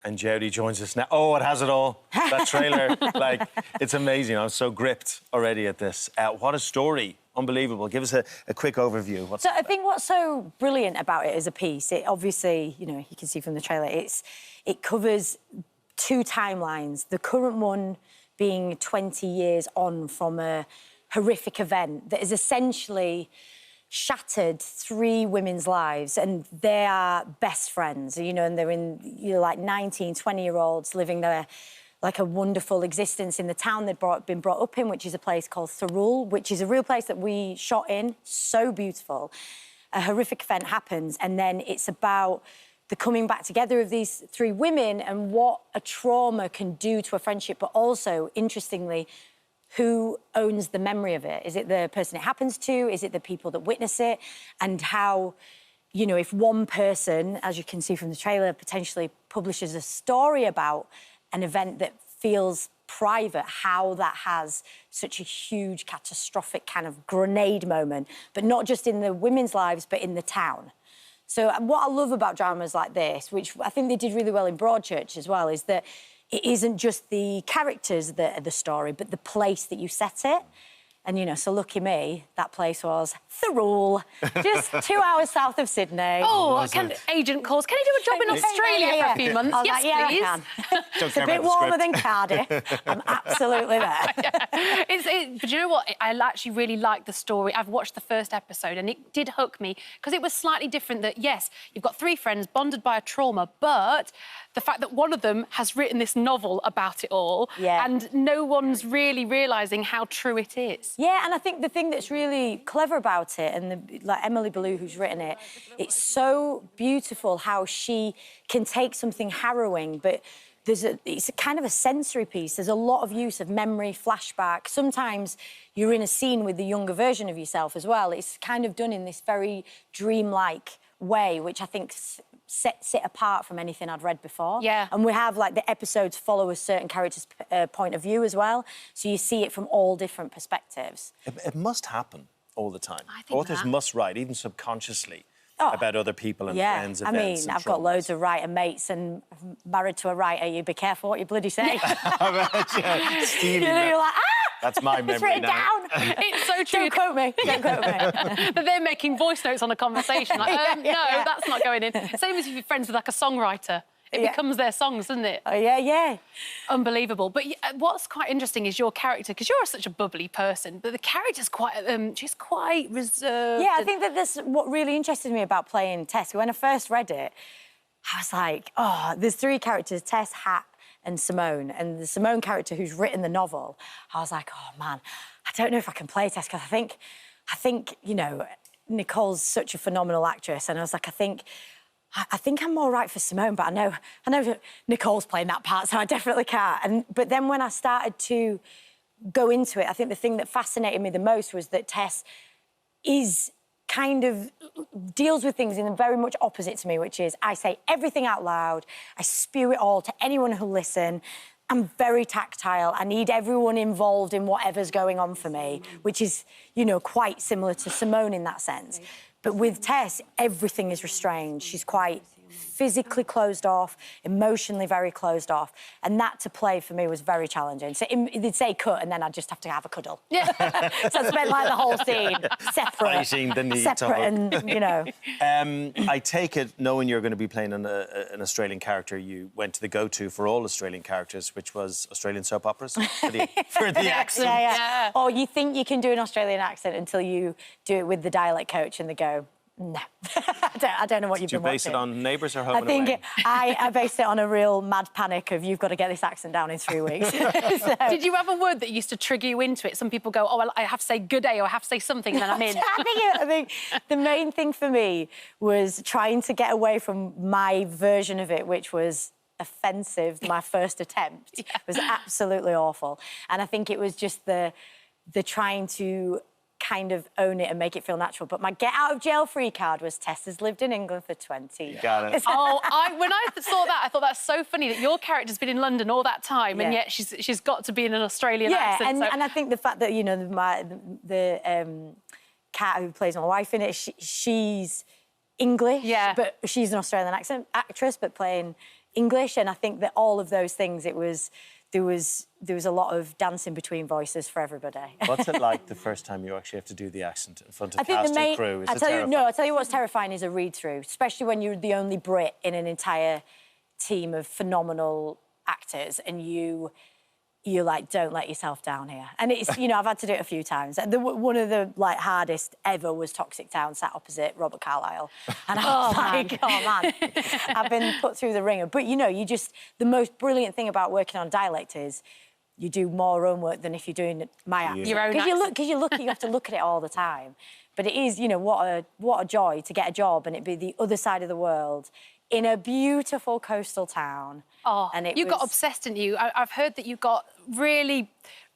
And Jodie joins us now. Oh, it has it all. That trailer, like, it's amazing. I'm so gripped already at this. What a story. Unbelievable. Give us a quick overview. So I think what's so brilliant about it as a piece, it obviously, you know, you can see from the trailer, it covers 2 timelines. The current one being 20 years on from a horrific event that is essentially shattered 3 women's lives, and they are best friends, you know, and they're in, you know, like 19, 20-year-olds living their, like, a wonderful existence in the town they'd been brought up in, which is a place called Thirroul, which is a real place that we shot in. So beautiful. A horrific event happens, and then it's about the coming back together of these 3 women and what a trauma can do to a friendship, but also, interestingly, who owns the memory of it? Is it the person it happens to? Is it the people that witness it? And how, you know, if one person, as you can see from the trailer, potentially publishes a story about an event that feels private, how that has such a huge, catastrophic kind of grenade moment, but not just in the women's lives, but in the town. So what I love about dramas like this, which I think they did really well in Broadchurch as well, is that it isn't just the characters that are the story, but the place that you set it. And, you know, so lucky me, that place was Thirroul, just 2 hours south of Sydney. Oh, agent calls. Can you do a job in Australia for a few months? Yes, Yes, please. I can. It's a bit warmer than Cardiff. I'm absolutely there. But you know what? I actually really like the story. I've watched the first episode and it did hook me because it was slightly different that, yes, you've got 3 friends bonded by a trauma, but the fact that one of them has written this novel about it all and no one's really realising how true it is. Yeah, and I think the thing that's really clever about it, and like Emily Ballou, who's written it, it's so beautiful how she can take something harrowing, but it's a kind of a sensory piece. There's a lot of use of memory, flashback. Sometimes you're in a scene with the younger version of yourself as well. It's kind of done in this very dreamlike way, which I think sets it apart from anything I'd read before. Yeah. And we have, like, the episodes follow a certain character's point of view as well, so you see it from all different perspectives. It must happen all the time. I think Authors must write, even subconsciously, about other people and friends, I events, mean, I've got loads of writer mates, and married to a writer, you be careful what you bloody say. Stevie, you know, you're like, that's my memory it's written now. down. It's so true. Don't quote me. Don't quote me. But they're making voice notes on a conversation. Like, no, that's not going in. Same as if you're friends with, like, a songwriter. It becomes their songs, doesn't it? Oh, yeah. Unbelievable. But what's quite interesting is your character, because you're such a bubbly person, but the character's quite, she's quite reserved. Yeah, I think that that's what really interested me about playing Tess. When I first read it, I was like, oh, there's 3 characters, Tess, Hat, and Simone. And the Simone character who's written the novel, I was like, oh, man, I don't know if I can play Tess, because I think, you know, Nicole's such a phenomenal actress, and I was like, I think I'm all right for Simone, but I know Nicole's playing that part, so I definitely can't. But then when I started to go into it, I think the thing that fascinated me the most was that Tess is kind of deals with things in a very much opposite to me, which is I say everything out loud, I spew it all to anyone who'll listen. I'm very tactile. I need everyone involved in whatever's going on for me, which is, you know, quite similar to Simone in that sense. But with Tess, everything is restrained. She's quite physically closed off, emotionally very closed off. And that to play for me was very challenging. So they'd say cut, and then I'd just have to have a cuddle. Yeah. So I spent, like, the whole scene separate. Fighting the need separate and, you know. I take it, knowing you're going to be playing an Australian character, you went to the go-to for all Australian characters, which was Australian soap operas for the accent. Yeah. Or you think you can do an Australian accent until you do it with the dialect coach and they go, no. I don't know what you've been watching. Did you base it on Neighbours or Home and I Away? think I based it on a real mad panic of you've got to get this accent down in 3 weeks. So. Did you have a word that used to trigger you into it? Some people go, oh, well, I have to say good day or I have to say something and then I'm in. I think the main thing for me was trying to get away from my version of it, which was offensive. My first attempt was absolutely awful. And I think it was just the trying to kind of own it and make it feel natural. But my get out of jail free card was Tess has lived in England for 20 years. Got it. When I saw that, I thought that's so funny that your character's been in London all that time and yet she's got to be in an Australian accent. And I think the fact that, you know, the Kat who plays my wife in it, she's English, but she's an Australian accent actress, but playing English, and I think that all of those things, there was a lot of dancing between voices for everybody. What's it like the first time you actually have to do the accent in front of I think cast and crew? Is it terrifying? I'll tell you what's terrifying is a read-through, especially when you're the only Brit in an entire team of phenomenal actors, and you're like, don't let yourself down here. And it's, you know, I've had to do it a few times. One of the, like, hardest ever was Toxic Town, sat opposite Robert Carlyle. And I was like, oh, man, I've been put through the ringer. But, you know, the most brilliant thing about working on dialect is you do more own work than if you're doing my accent. Your own Because you have to look at it all the time. But it is, you know, what a joy to get a job and it be the other side of the world in a beautiful coastal town. Oh, and you got obsessed, didn't you? I've heard that you got really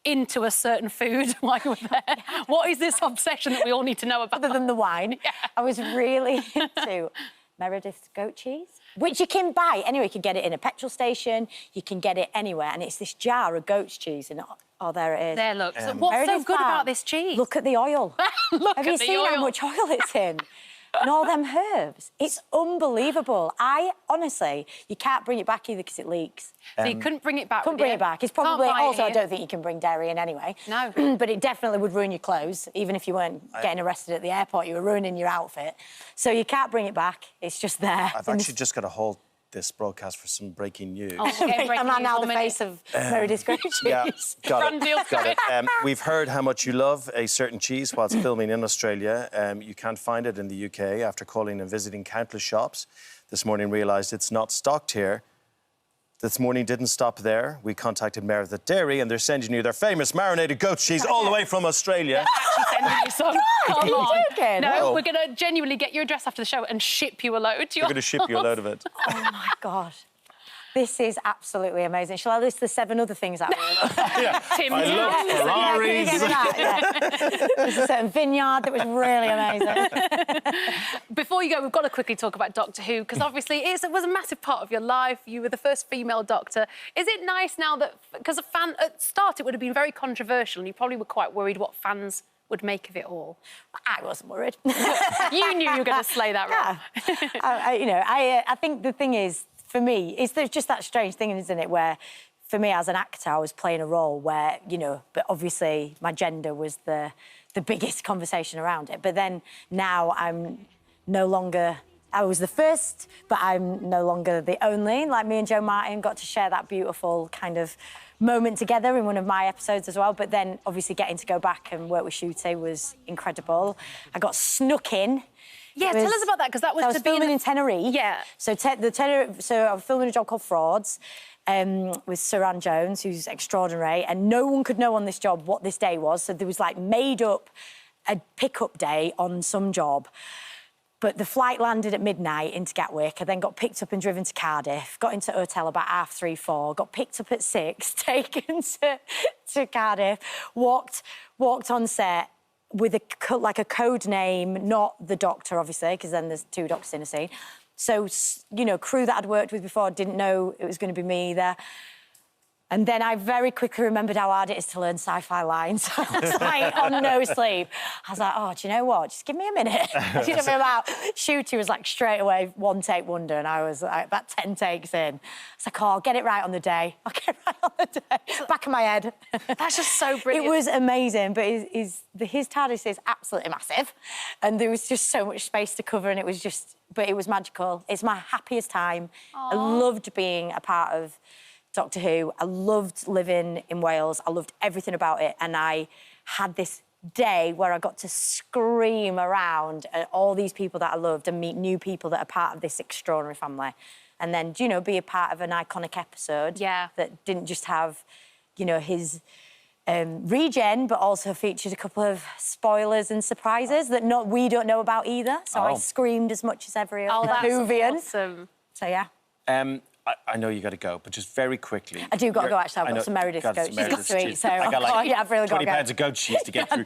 into a certain food while you were there. What is this obsession that we all need to know about? Other than the wine, I was really into Meredith's goat cheese, which you can buy anyway. You can get it in a petrol station, you can get it anywhere, and it's this jar of goat's cheese, and oh, there it is. There, look. So what's so good about this cheese? Look at the oil. Have you seen how much oil it's in? And all them herbs. It's unbelievable. Honestly, you can't bring it back either because it leaks. So you couldn't bring it back? Couldn't bring it back. It's probably... Also, I here. don't think you can bring dairy in anyway. No. But it definitely would ruin your clothes. Even if you weren't getting arrested at the airport, you were ruining your outfit. So you can't bring it back. It's just there. I've actually just got to hold this broadcast for some breaking news. Oh, am I now the face of Meredith's goat cheese? Yeah, got it. We've heard how much you love a certain cheese whilst filming in Australia. You can't find it in the UK after calling and visiting countless shops. This morning realised it's not stocked here. This morning didn't stop there. We contacted Meredith Dairy and they're sending you their famous marinated goat cheese all the way from Australia. Actually sending you some. Come on. No, we're going to genuinely get your address after the show and ship you a load to your We're going to ship you a load of it. Oh, my God. This is absolutely amazing. Shall I list the 7 other things that we love? Tim, I love Ferraris. There's a certain vineyard that was really amazing. Before you go, we've got to quickly talk about Doctor Who, because obviously it was a massive part of your life. You were the first female Doctor. Is it nice now that... Because at start, it would have been very controversial, and you probably were quite worried what fans would make of it all. I wasn't worried. You knew you were going to slay that role. Yeah. I think the thing is, for me, there's just that strange thing, isn't it, where, for me, as an actor, I was playing a role where, you know, but obviously my gender was the biggest conversation around it. But then now I'm no longer... I was the first, but I'm no longer the only. Like, me and Jo Martin got to share that beautiful kind of moment together in one of my episodes as well. But then, obviously, getting to go back and work with Shooty was incredible. I got snuck in. Yeah, tell us about that, because that was... I was filming in Tenerife. Yeah. So I was filming a job called Frauds with Saran Jones, who's extraordinary, and no one could know on this job what this day was. So there was, like, made up a pick-up day on some job. But the flight landed at midnight into Gatwick. I then got picked up and driven to Cardiff, got into a hotel about 3:30, 4, got picked up at 6, taken to Cardiff, walked on set with a code name, not the Doctor, obviously, because then there's 2 doctors in a scene. So, you know, crew that I'd worked with before didn't know it was going to be me either. And then I very quickly remembered how hard it is to learn sci-fi lines. I was like, on no sleep. I was like, oh, do you know what? Just give me a minute. You know, about Shooty was like straight away 1 take wonder, and I was like about 10 takes in. It's like, oh, I'll get it right on the day. I'll get it right on the day. Back of my head. That's just so brilliant. It was amazing, but his TARDIS is absolutely massive, and there was just so much space to cover, and it was just, but it was magical. It's my happiest time. Aww. I loved being a part of Doctor Who. I loved living in Wales. I loved everything about it. And I had this day where I got to scream around at all these people that I loved and meet new people that are part of this extraordinary family. And then, you know, be a part of an iconic episode that didn't just have, you know, his regen, but also featured a couple of spoilers and surprises that we don't know about either. So I screamed as much as every other Whovian. Awesome. So, yeah. I know you got to go, but just very quickly... I do got to go, actually. I've got some Meredith's goat cheese to eat, so... I got like I've really got to go. 20 pounds of goat cheese to get through.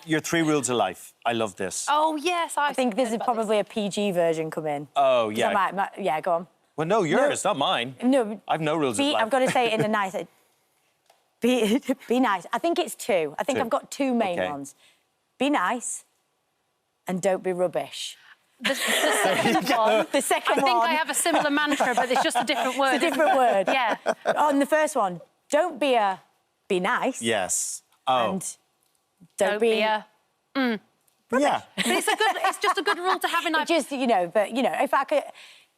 Your 3 rules of life. I love this. Oh, yes. I think this is probably a PG version coming. Oh, yeah. Yeah, go on. Well, no, yours, not mine. No. I've no rules of life. I've got to say it in a nice... Be nice. I think it's 2. I think I've got 2 main ones. Be nice and don't be rubbish. The second one. The second I think one. I have a similar mantra, but it's just a different word. It's a different word. Yeah. On the first one, don't be nice. Yes. Oh. And don't be a... yeah. But it's just a good rule to have in life. just, if I could...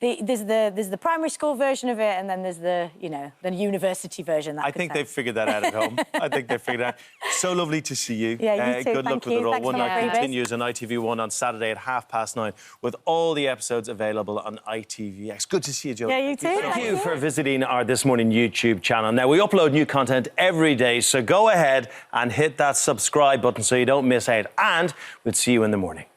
There's the primary school version of it, and then there's the university version. I think they've figured that out at home. I think they've figured it out. So lovely to see you. Yeah, you too. Good luck Thank with it you. all. Thanks One for Night having us. continues on ITV1 on Saturday at 9:30, with all the episodes available on ITVX. Good to see you, Joe. Yeah, you too. Thank you for visiting our This Morning YouTube channel. Now, we upload new content every day, so go ahead and hit that subscribe button so you don't miss out. And we'll see you in the morning.